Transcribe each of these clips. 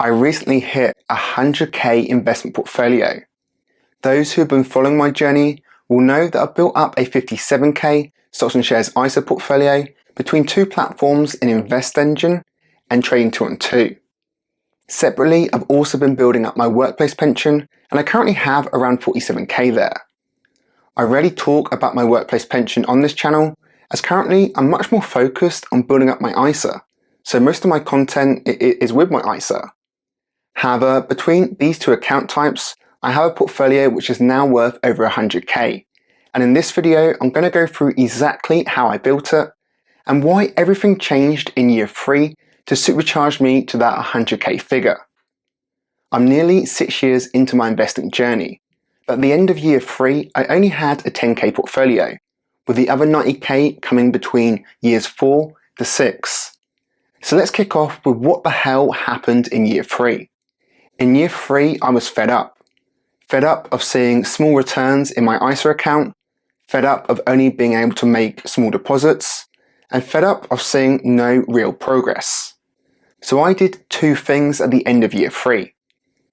I recently hit a 100k investment portfolio. Those who have been following my journey will know that I've built up a 57k stocks and shares ISA portfolio between two platforms in Invest Engine and Trading 212. Separately, I've also been building up my workplace pension, and I currently have around 47k there. I rarely talk about my workplace pension on this channel, as currently I'm much more focused on building up my ISA, so most of my content is with my ISA. However, between these two account types, I have a portfolio which is now worth over 100k, and in this video I'm going to go through exactly how I built it and why everything changed in year 3 to supercharge me to that 100k figure. I'm nearly 6 years into my investing journey, but at the end of year 3 I only had a 10k portfolio, with the other 90k coming between years 4 to 6. So let's kick off with what the hell happened in year 3. In year 3 I was fed up of seeing small returns in my ISA account, fed up of only being able to make small deposits, and fed up of seeing no real progress. So I did two things at the end of year 3.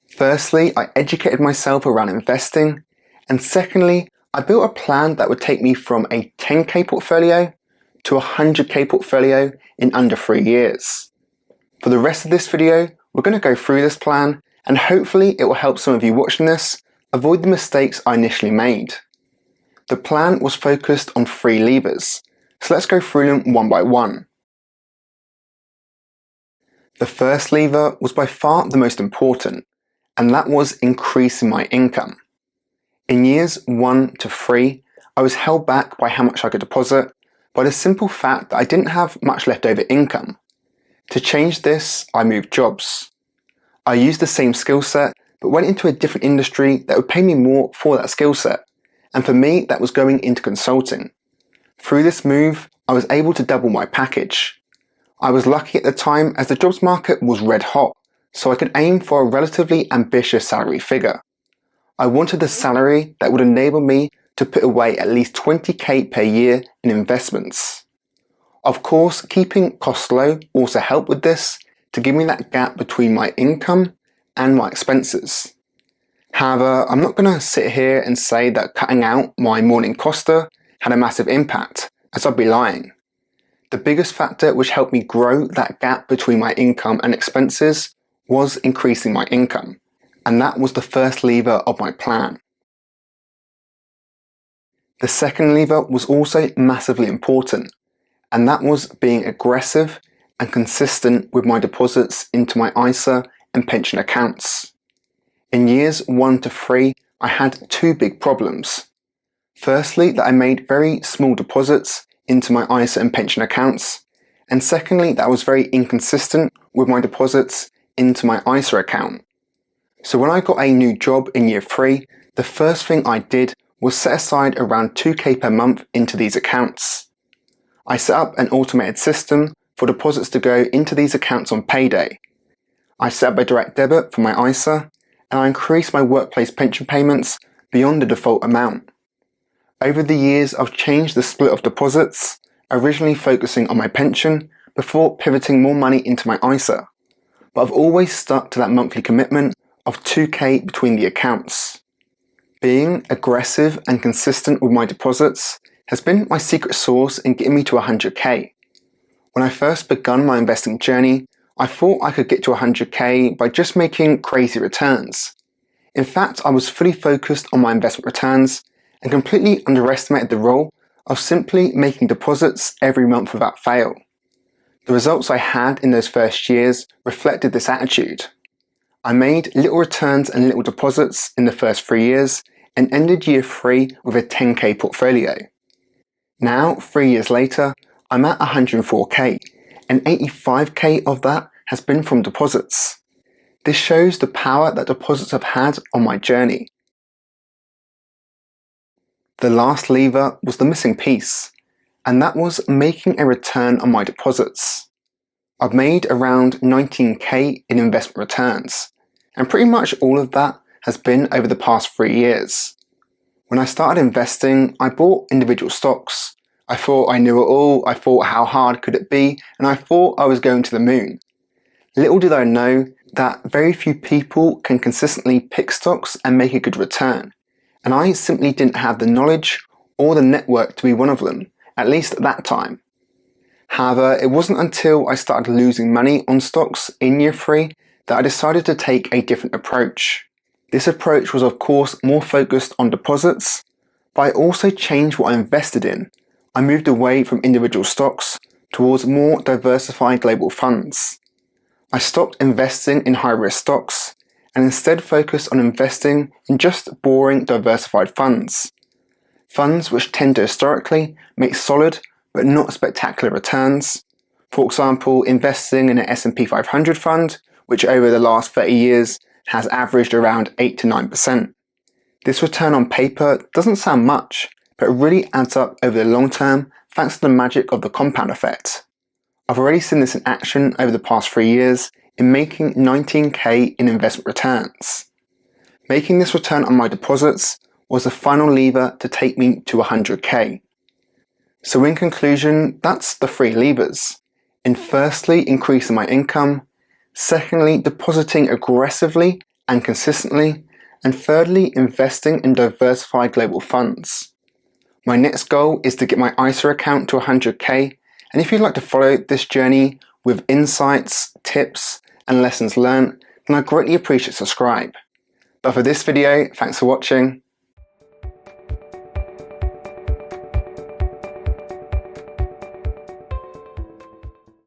Firstly, I educated myself around investing, and secondly, I built a plan that would take me from a 10k portfolio to a 100k portfolio in under 3 years. For the rest of this video, we're going to go through this plan, and hopefully it will help some of you watching this avoid the mistakes I initially made. The plan was focused on 3 levers, so let's go through them one by one. The first lever was by far the most important, and that was increasing my income. In years 1 to 3, I was held back by how much I could deposit by the simple fact that I didn't have much leftover income. To change this, I moved jobs. I used the same skill set, but went into a different industry that would pay me more for that skill set, and for me that was going into consulting. Through this move, I was able to double my package. I was lucky at the time as the jobs market was red hot, so I could aim for a relatively ambitious salary figure. I wanted a salary that would enable me to put away at least 20k per year in investments. Of course, keeping costs low also helped with this to give me that gap between my income and my expenses. However, I'm not going to sit here and say that cutting out my morning costa had a massive impact, as I'd be lying. The biggest factor which helped me grow that gap between my income and expenses was increasing my income, and that was the first lever of my plan. The second lever was also massively important, and that was being aggressive and consistent with my deposits into my ISA and pension accounts. In years 1 to 3, I had 2 big problems. Firstly, that I made very small deposits into my ISA and pension accounts, and secondly, that I was very inconsistent with my deposits into my ISA account. So when I got a new job in year 3, the first thing I did was set aside around 2k per month into these accounts. I set up an automated system for deposits to go into these accounts on payday. I set up a direct debit for my ISA, and I increased my workplace pension payments beyond the default amount. Over the years, I've changed the split of deposits, originally focusing on my pension before pivoting more money into my ISA, but I've always stuck to that monthly commitment of 2k between the accounts. Being aggressive and consistent with my deposits has been my secret sauce in getting me to 100k. When I first begun my investing journey, I thought I could get to 100k by just making crazy returns. In fact, I was fully focused on my investment returns and completely underestimated the role of simply making deposits every month without fail. The results I had in those first years reflected this attitude. I made little returns and little deposits in the first 3 years and ended year 3 with a 10k portfolio. Now, 3 years later, I'm at 104k, and 85k of that has been from deposits. This shows the power that deposits have had on my journey. The last lever was the missing piece, and that was making a return on my deposits. I've made around 19k in investment returns, and pretty much all of that has been over the past 3 years. When I started investing, I bought individual stocks. I thought I knew it all, I thought how hard could it be, and I thought I was going to the moon. Little did I know that very few people can consistently pick stocks and make a good return, and I simply didn't have the knowledge or the network to be one of them, at least at that time. However, it wasn't until I started losing money on stocks in year 3 that I decided to take a different approach. This approach was of course more focused on deposits, but I also changed what I invested in. I moved away from individual stocks towards more diversified global funds. I stopped investing in high-risk stocks and instead focused on investing in just boring diversified funds. Funds which tend to historically make solid but not spectacular returns. For example, investing in an S&P 500 fund, which over the last 30 years has averaged around 8 to 9%. This return on paper doesn't sound much, but it really adds up over the long term thanks to the magic of the compound effect. I've already seen this in action over the past 3 years in making 19k in investment returns. Making this return on my deposits was the final lever to take me to 100k. So in conclusion, that's the 3 levers. In firstly, increasing my income, secondly, depositing aggressively and consistently, and thirdly, investing in diversified global funds. My next goal is to get my ISA account to 100k, and if you'd like to follow this journey with insights, tips, and lessons learned, then I'd greatly appreciate subscribe. But for this video, thanks for watching,